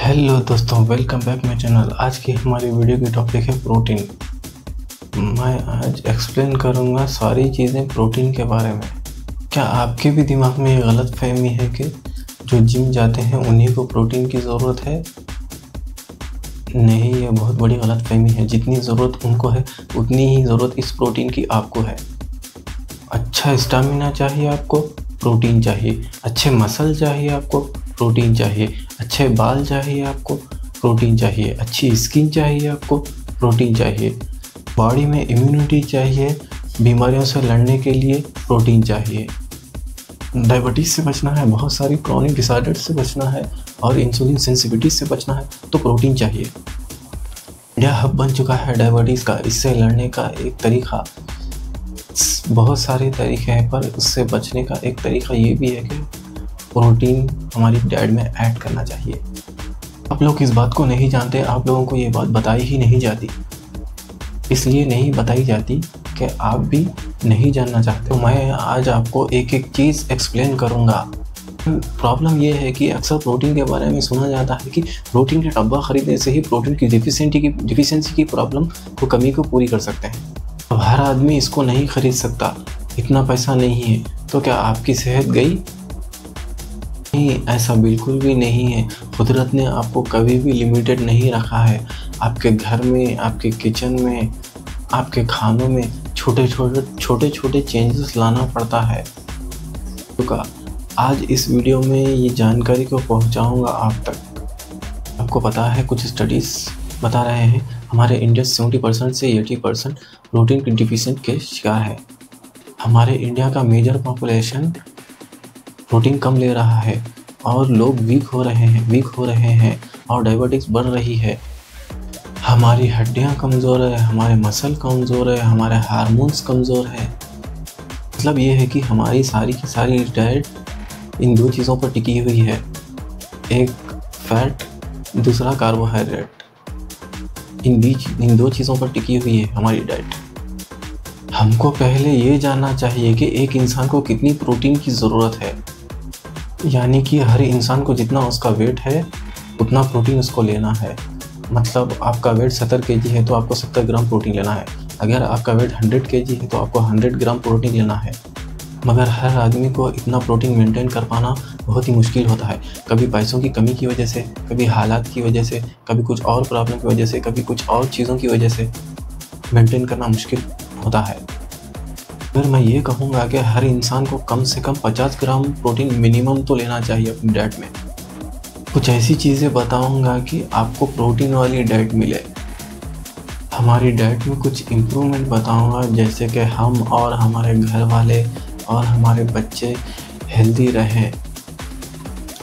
Hello दोस्तों, welcome back my channel. आज की हमारी वीडियो की टॉपिक है प्रोटीन। मैं आज एक्सप्लेन करूंगा सारी चीज़ें प्रोटीन के बारे में। क्या आपके भी दिमाग में ये गलत फहमी है कि जो जिम जाते हैं उन्हीं को प्रोटीन की ज़रूरत है? नहीं, ये बहुत बड़ी गलत फहमी है। जितनी ज़रूरत उनको है उतनी ही ज़रूरत इस प्रोटीन की आपको है। अच्छा स्टामिना चाहिए आपको, प्रोटीन चाहिए। अच्छे मसल चाहिए आपको, प्रोटीन चाहिए। अच्छे बाल चाहिए आपको, प्रोटीन चाहिए। अच्छी स्किन चाहिए आपको, प्रोटीन चाहिए। बॉडी में इम्यूनिटी चाहिए, बीमारियों से लड़ने के लिए प्रोटीन चाहिए। डायबिटीज़ से बचना है, बहुत सारी क्रॉनिक डिसऑर्डर से बचना है और इंसुलिन सेंसिटिविटी से बचना है तो प्रोटीन चाहिए। इंडिया हब बन चुका है डायबिटीज़ का। इससे लड़ने का एक तरीका, बहुत सारे तरीके हैं, पर उससे बचने का एक तरीका ये भी है कि प्रोटीन हमारी डाइट में ऐड करना चाहिए। आप लोग इस बात को नहीं जानते, आप लोगों को ये बात बताई ही नहीं जाती। इसलिए नहीं बताई जाती कि आप भी नहीं जानना चाहते। तो मैं आज आपको एक एक चीज़ एक्सप्लेन करूँगा। प्रॉब्लम ये है कि अक्सर प्रोटीन के बारे में सुना जाता है कि प्रोटीन के डब्बा खरीदने से ही प्रोटीन की डिफिशियंसी की प्रॉब्लम को कमी को पूरी कर सकते हैं। अब हर आदमी इसको नहीं खरीद सकता, इतना पैसा नहीं है। तो क्या आपकी सेहत गई? नहीं, ऐसा बिल्कुल भी नहीं है। कुदरत ने आपको कभी भी लिमिटेड नहीं रखा है। आपके घर में, आपके किचन में, आपके खानों में छोटे छोटे चेंजेस लाना पड़ता है। तो आज इस वीडियो में ये जानकारी को पहुंचाऊंगा आप तक। आपको पता है, कुछ स्टडीज़ बता रहे हैं हमारे इंडिया 70% से 80% प्रोटीन की डिफिशिएंट के शिकार है। हमारे इंडिया का मेजर पॉपुलेशन प्रोटीन कम ले रहा है और लोग वीक हो रहे हैं और डायबिटीज़ बढ़ रही है। हमारी हड्डियां कमज़ोर है, हमारे मसल कमज़ोर है, हमारे हार्मोन्स कमज़ोर है। मतलब ये है कि हमारी सारी की सारी डाइट इन दो चीज़ों पर टिकी हुई है, एक फैट, दूसरा कार्बोहाइड्रेट। इन दो चीज़ों पर टिकी हुई है हमारी डाइट। हमको पहले ये जानना चाहिए कि एक इंसान को कितनी प्रोटीन की ज़रूरत है। यानी कि हर इंसान को जितना उसका वेट है उतना प्रोटीन उसको लेना है। मतलब आपका वेट 70 kg है तो आपको 70 ग्राम प्रोटीन लेना है। अगर आपका वेट 100 kg है तो आपको 100 ग्राम प्रोटीन लेना है। मगर हर आदमी को इतना प्रोटीन मेंटेन कर पाना बहुत ही मुश्किल होता है। कभी पैसों की कमी की वजह से, कभी हालात की वजह से, कभी कुछ और प्रॉब्लम की वजह से, कभी कुछ और चीज़ों की वजह से मेंटेन करना मुश्किल होता है। फिर मैं ये कहूँगा कि हर इंसान को कम से कम 50 ग्राम प्रोटीन मिनिमम तो लेना चाहिए अपनी डाइट में। कुछ ऐसी चीज़ें बताऊँगा कि आपको प्रोटीन वाली डाइट मिले। हमारी डाइट में कुछ इम्प्रूवमेंट बताऊँगा, जैसे कि हम और हमारे घर वाले और हमारे बच्चे हेल्दी रहें।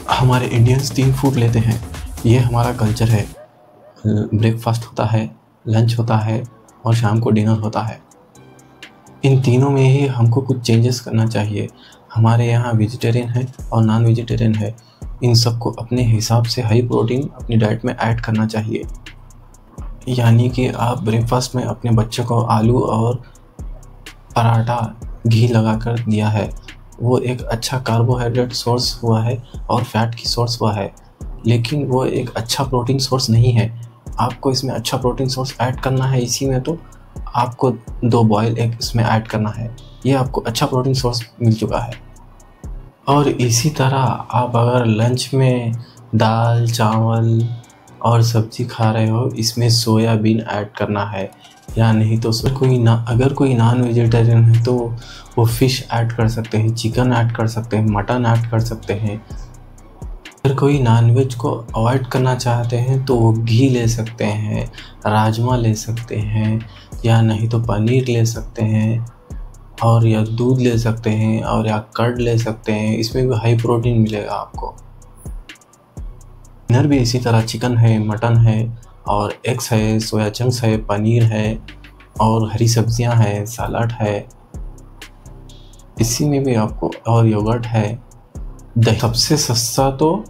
हमारे इंडियंस 3 फूड लेते हैं, ये हमारा कल्चर है। ब्रेकफास्ट होता है, लंच होता है और शाम को डिनर होता है। इन तीनों में ही हमको कुछ चेंजेस करना चाहिए। हमारे यहाँ वेजिटेरियन है और नॉन वेजिटेरियन है। इन सबको अपने हिसाब से हाई प्रोटीन अपनी डाइट में ऐड करना चाहिए। यानी कि आप ब्रेकफास्ट में अपने बच्चे को आलू और पराठा घी लगाकर दिया है, वो एक अच्छा कार्बोहाइड्रेट सोर्स हुआ है और फैट की सोर्स हुआ है, लेकिन वो एक अच्छा प्रोटीन सोर्स नहीं है। आपको इसमें अच्छा प्रोटीन सोर्स ऐड करना है इसी में, तो आपको 2 बॉयल एग इसमें ऐड करना है। ये आपको अच्छा प्रोटीन सोर्स मिल चुका है। और इसी तरह आप अगर लंच में दाल, चावल और सब्जी खा रहे हो, इसमें सोयाबीन ऐड करना है। या नहीं तो अगर कोई नॉन वेजिटेरियन है तो वो फ़िश ऐड कर सकते हैं, चिकन ऐड कर सकते हैं, मटन ऐड कर सकते हैं। अगर कोई नॉनवेज को अवॉइड करना चाहते हैं तो वो घी ले सकते हैं, राजमा ले सकते हैं, या नहीं तो पनीर ले सकते हैं, और या दूध ले सकते हैं, और या कर्ड ले सकते हैं। इसमें भी हाई प्रोटीन मिलेगा आपको। डिनर भी इसी तरह चिकन है, मटन है और एग्स है, सोया चंक्स है, पनीर है और हरी सब्जियां हैं, सलाद है। इसी में भी आपको और योगर्ट है। सबसे सस्ता तो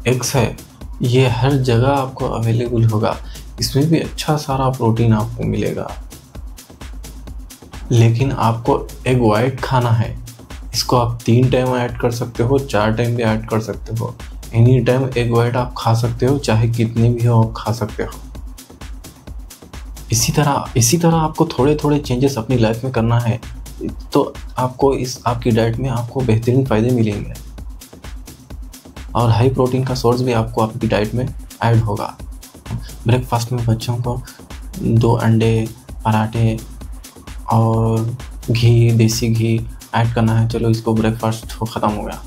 एग्स है, ये हर जगह आपको अवेलेबल होगा। इसमें भी अच्छा सारा प्रोटीन आपको मिलेगा, लेकिन आपको एग वाइट खाना है। इसको आप 3 टाइम ऐड कर सकते हो, 4 टाइम भी ऐड कर सकते हो। एनी टाइम एग वाइट आप खा सकते हो, चाहे कितने भी हो आप खा सकते हो। इसी तरह आपको थोड़े थोड़े चेंजेस अपनी लाइफ में करना है, तो आपको आपकी डाइट में आपको बेहतरीन फ़ायदे मिलेंगे और हाई प्रोटीन का सोर्स भी आपको आपकी डाइट में ऐड होगा। ब्रेकफास्ट में बच्चों को 2 अंडे, पराठे और घी, देसी घी ऐड करना है। चलो इसको ब्रेकफास्ट ख़त्म हो गया।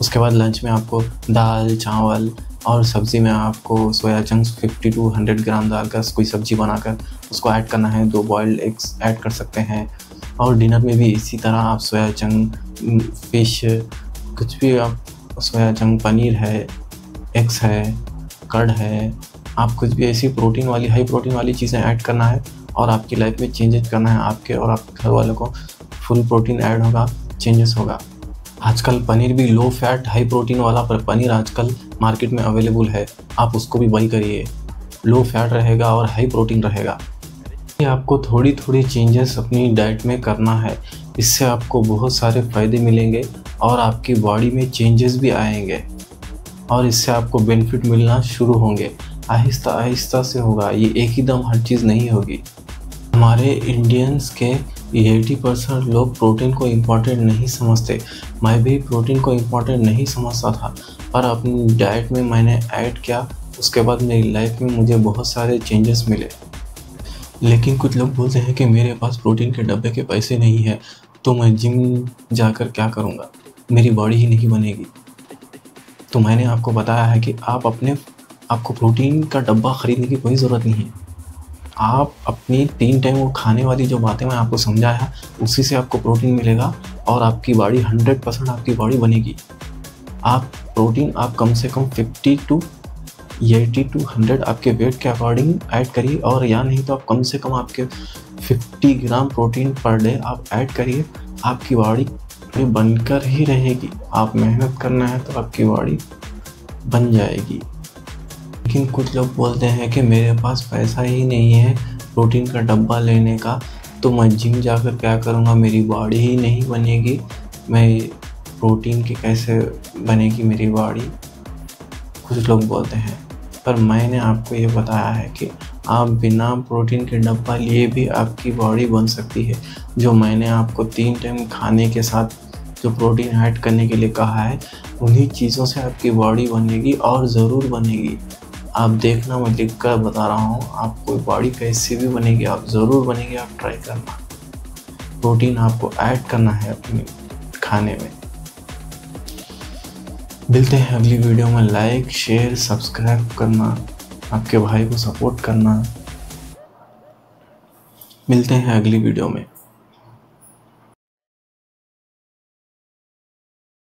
उसके बाद लंच में आपको दाल, चावल और सब्ज़ी में आपको सोया चंक्स 50 to 100 ग्राम डालकर कोई सब्ज़ी बनाकर उसको ऐड करना है। 2 बॉइल्ड एग्स ऐड कर सकते हैं। और डिनर में भी इसी तरह आप सोया चंक, फ़िश, कुछ भी आप सोया चंक, पनीर है, एग्स है, कर्ड है, आप कुछ भी ऐसी प्रोटीन वाली, हाई प्रोटीन वाली चीज़ें ऐड करना है और आपकी लाइफ में चेंजेस करना है। आपके और आपके घर वालों को फुल प्रोटीन ऐड होगा, चेंजेस होगा। आजकल पनीर भी लो फैट हाई प्रोटीन वाला पनीर आजकल मार्केट में अवेलेबल है, आप उसको भी बाई करिए। लो फैट रहेगा और हाई प्रोटीन रहेगा। आपको थोड़ी थोड़ी चेंजेस अपनी डाइट में करना है, इससे आपको बहुत सारे फ़ायदे मिलेंगे और आपकी बॉडी में चेंजेस भी आएंगे और इससे आपको बेनिफिट मिलना शुरू होंगे। आहिस्ता आहिस्ता से होगा, ये एक ही दम हर चीज़ नहीं होगी। हमारे इंडियंस के 80% लोग प्रोटीन को इम्पॉर्टेंट नहीं समझते। मैं भी प्रोटीन को इम्पॉर्टेंट नहीं समझता था, पर अपनी डाइट में मैंने ऐड किया, उसके बाद मेरी लाइफ में मुझे बहुत सारे चेंजेस मिले। लेकिन कुछ लोग बोलते हैं कि मेरे पास प्रोटीन के डब्बे के पैसे नहीं है, तो मैं जिम जाकर क्या करूँगा, मेरी बॉडी ही नहीं बनेगी। तो मैंने आपको बताया है कि आपको प्रोटीन का डब्बा ख़रीदने की कोई ज़रूरत नहीं है। आप अपनी 3 टाइम वो खाने वाली जो बातें मैं आपको समझाया, उसी से आपको प्रोटीन मिलेगा और आपकी बॉडी 100% आपकी बॉडी बनेगी। आप कम से कम 50 to 80 to 100 आपके वेट के अकॉर्डिंग ऐड करिए, और या नहीं तो आप कम से कम आपके 50 ग्राम प्रोटीन पर डे आप ऐड करिए। आपकी बॉडी में बनकर ही रहेगी। आप मेहनत करना है तो आपकी बॉडी बन जाएगी। लेकिन कुछ लोग बोलते हैं कि मेरे पास पैसा ही नहीं है प्रोटीन का डब्बा लेने का, तो मैं जिम जाकर क्या करूँगा, मेरी बॉडी ही नहीं बनेगी, मैं प्रोटीन की कैसे बनेगी मेरी बॉडी, कुछ लोग बोलते हैं। पर मैंने आपको ये बताया है कि आप बिना प्रोटीन के डब्बा लिए भी आपकी बॉडी बन सकती है। जो मैंने आपको 3 टाइम खाने के साथ जो प्रोटीन ऐड करने के लिए कहा है, उन्हीं चीज़ों से आपकी बॉडी बनेगी और ज़रूर बनेगी। आप देखना, मैं लिख कर बता रहा हूँ, आपको बॉडी कैसे भी बनेगी, आप ज़रूर बनेगी। आप ट्राई करना। प्रोटीन आपको ऐड करना है अपने खाने में। मिलते हैं अगली वीडियो में। लाइक, शेयर, सब्सक्राइब करना, आपके भाई को सपोर्ट करना। मिलते हैं अगली वीडियो में।